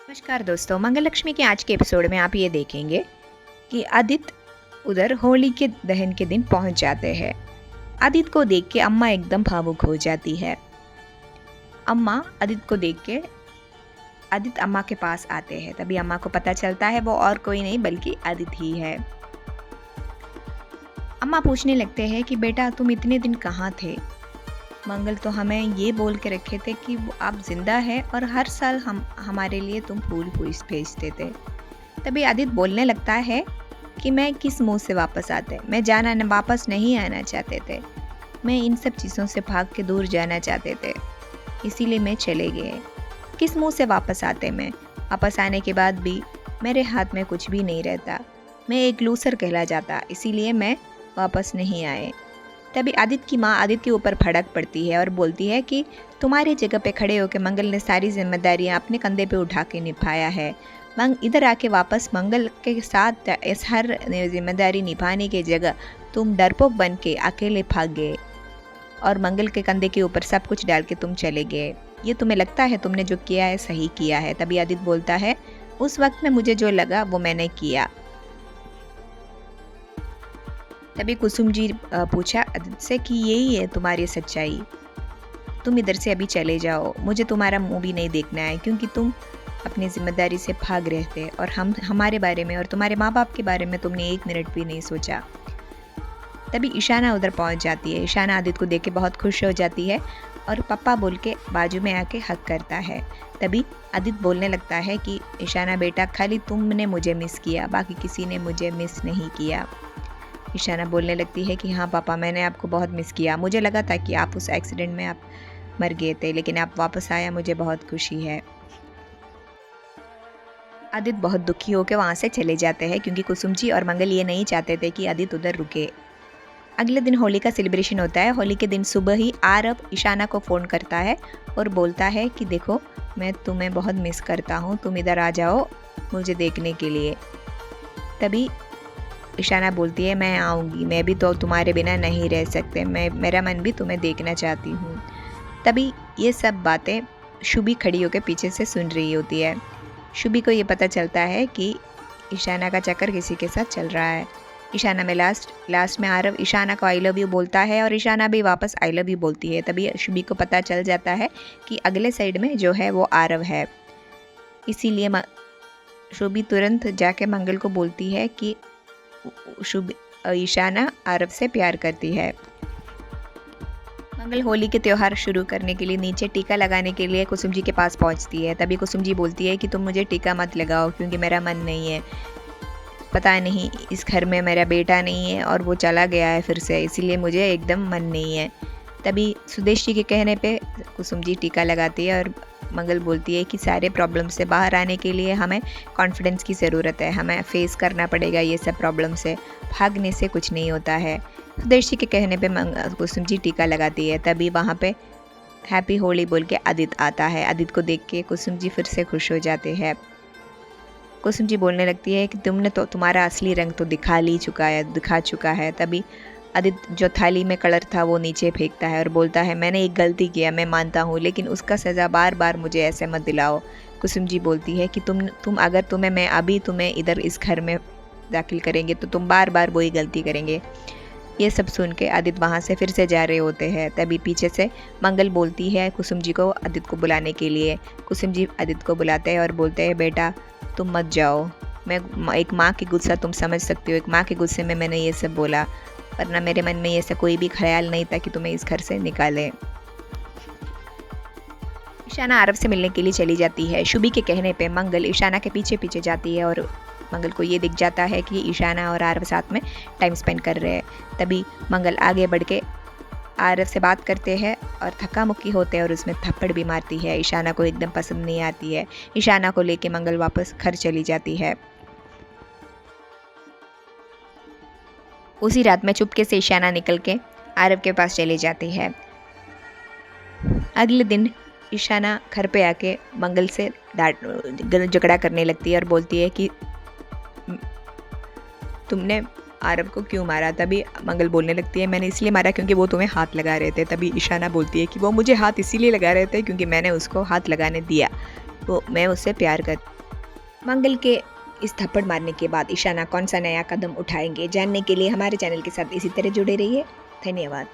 नमस्कार दोस्तों, मंगल लक्ष्मी के आज के एपिसोड में आप ये देखेंगे कि आदित्य उधर होली के दहन के दिन पहुंच जाते हैं। आदित्य को देख के अम्मा एकदम भावुक हो जाती है। अम्मा आदित्य को देख के आदित्य अम्मा के पास आते हैं। तभी अम्मा को पता चलता है वो और कोई नहीं बल्कि आदित्य ही है। अम्मा पूछने लगते हैं कि बेटा तुम इतने दिन कहाँ थे? मंगल तो हमें ये बोल के रखे थे कि आप जिंदा है और हर साल हमारे लिए तुम फूल भेजते थे। तभी आदित्य बोलने लगता है कि मैं किस मुंह से वापस आते, मैं वापस नहीं आना चाहते थे। मैं इन सब चीज़ों से भाग के दूर जाना चाहते थे, इसीलिए मैं चले गए। किस मुंह से वापस आते? मैं वापस आने के बाद भी मेरे हाथ में कुछ भी नहीं रहता। मैं एक लूसर कहला जाता, इसीलिए मैं वापस नहीं आए। तभी आदित्य की माँ आदित्य के ऊपर भड़क पड़ती है और बोलती है कि तुम्हारी जगह पे खड़े होकर मंगल ने सारी जिम्मेदारियाँ अपने कंधे पे उठा के निभाया है। इधर आके वापस मंगल के साथ इस हर जिम्मेदारी निभाने की जगह तुम डरपोक बन के अकेले भाग गए और मंगल के कंधे के ऊपर सब कुछ डाल के तुम चले गए। ये तुम्हें लगता है तुमने जो किया है सही किया है? तभी आदित्य बोलता है उस वक्त में मुझे जो लगा वो मैंने किया। तभी कुसुम जी पूछा आदित्य से कि यही है तुम्हारी सच्चाई? तुम इधर से अभी चले जाओ, मुझे तुम्हारा मुंह भी नहीं देखना है, क्योंकि तुम अपनी जिम्मेदारी से भाग रहे थे और हमारे बारे में और तुम्हारे माँ बाप के बारे में तुमने एक मिनट भी नहीं सोचा। तभी ईशाना उधर पहुंच जाती है। ईशाना आदित्य को देख के बहुत खुश हो जाती है और पप्पा बोल के बाजू में आके हक करता है। तभी आदित्य बोलने लगता है कि ईशाना बेटा, खाली तुमने मुझे मिस किया, बाकी किसी ने मुझे मिस नहीं किया। ईशाना बोलने लगती है कि हाँ पापा, मैंने आपको बहुत मिस किया। मुझे लगा था कि आप उस एक्सीडेंट में आप मर गए थे, लेकिन आप वापस आया, मुझे बहुत खुशी है। आदित्य बहुत दुखी होकर वहाँ से चले जाते हैं, क्योंकि कुसुम जी और मंगल ये नहीं चाहते थे कि आदित्य उधर रुके। अगले दिन होली का सेलिब्रेशन होता है। होली के दिन सुबह ही आरव ईशाना को फ़ोन करता है और बोलता है कि देखो, मैं तुम्हें बहुत मिस करता हूँ, तुम इधर आ जाओ मुझे देखने के लिए। तभी ईशाना बोलती है मैं आऊँगी, मैं भी तो तुम्हारे बिना नहीं रह सकते, मेरा मन भी तुम्हें देखना चाहती हूँ। तभी ये सब बातें शुभी खड़ी होकर पीछे से सुन रही होती है। शुभी को ये पता चलता है कि ईशाना का चक्कर किसी के साथ चल रहा है। ईशाना में लास्ट में आरव ईशाना को आई लव यू बोलता है और ईशाना भी वापस आई लव यू बोलती है। तभी शुभी को पता चल जाता है कि अगले साइड में जो है वो आरव है। इसीलिए शुभी तुरंत जाके मंगल को बोलती है कि ईशाना आरव से प्यार करती है। मंगल होली के त्यौहार शुरू करने के लिए नीचे टीका लगाने के लिए कुसुम जी के पास पहुंचती है। तभी कुसुम जी बोलती है कि तुम मुझे टीका मत लगाओ, क्योंकि मेरा मन नहीं है। पता नहीं, इस घर में मेरा बेटा नहीं है और वो चला गया है फिर से, इसीलिए मुझे एकदम मन नहीं है। तभी सुदेश जी के कहने पे कुसुम जी टीका लगाती है और मंगल बोलती है कि सारे प्रॉब्लम से बाहर आने के लिए हमें कॉन्फिडेंस की ज़रूरत है, हमें फेस करना पड़ेगा ये सब प्रॉब्लम से, भागने से कुछ नहीं होता है। सुदेश जी के कहने पे कुसुम जी टीका लगाती है। तभी वहाँ पे हैप्पी होली बोल के आदित्य आता है। आदित्य को देख के कुसुम जी फिर से खुश हो जाते हैं। कुसुम जी बोलने लगती है कि तुमने तो तुम्हारा असली रंग तो दिखा चुका है। तभी आदित्य जो थाली में कलर था वो नीचे फेंकता है और बोलता है मैंने एक गलती किया, मैं मानता हूँ, लेकिन उसका सज़ा बार बार मुझे ऐसे मत दिलाओ। कुसुम जी बोलती है कि मैं अभी तुम्हें इधर इस घर में दाखिल करेंगे तो तुम बार बार वही गलती करेंगे। ये सब सुन के आदित्य वहाँ से फिर से जा रहे होते हैं। तभी पीछे से मंगल बोलती है कुसुम जी को आदित्य को बुलाने के लिए। कुसुम जी आदित्य को बुलाते हैं और बोलते हैं बेटा तुम मत जाओ, मैं एक माँ की गुस्सा तुम समझ सकती हो, एक माँ के गुस्से में मैंने ये सब बोला, वरना मेरे मन में ये सब कोई भी ख्याल नहीं था कि तुम्हें इस घर से निकालें। ईशाना आरव से मिलने के लिए चली जाती है। शुभी के कहने पे मंगल ईशाना के पीछे पीछे जाती है और मंगल को ये दिख जाता है कि ईशाना और आरव साथ में टाइम स्पेंड कर रहे हैं। तभी मंगल आगे बढ़ के आरव से बात करते हैं और थक्का मुक्की होते हैं और उसमें थप्पड़ भी मारती है। ईशाना को एकदम पसंद नहीं आती है। ईशाना को लेके मंगल वापस घर चली जाती है। उसी रात में चुपके से ईशाना निकल के आरव के पास चली जाती है। अगले दिन ईशाना घर पे आके मंगल से झगड़ा करने लगती है और बोलती है कि तुमने आरव को क्यों मारा? तभी मंगल बोलने लगती है मैंने इसलिए मारा क्योंकि वो तुम्हें हाथ लगा रहे थे। तभी ईशाना बोलती है कि वो मुझे हाथ इसीलिए लगा रहे थे क्योंकि मैंने उसको हाथ लगाने दिया, वो मैं उससे प्यार करती मंगल के इस थप्पड़ मारने के बाद ईशाना कौन सा नया कदम उठाएंगे, जानने के लिए हमारे चैनल के साथ इसी तरह जुड़े रहिए। धन्यवाद।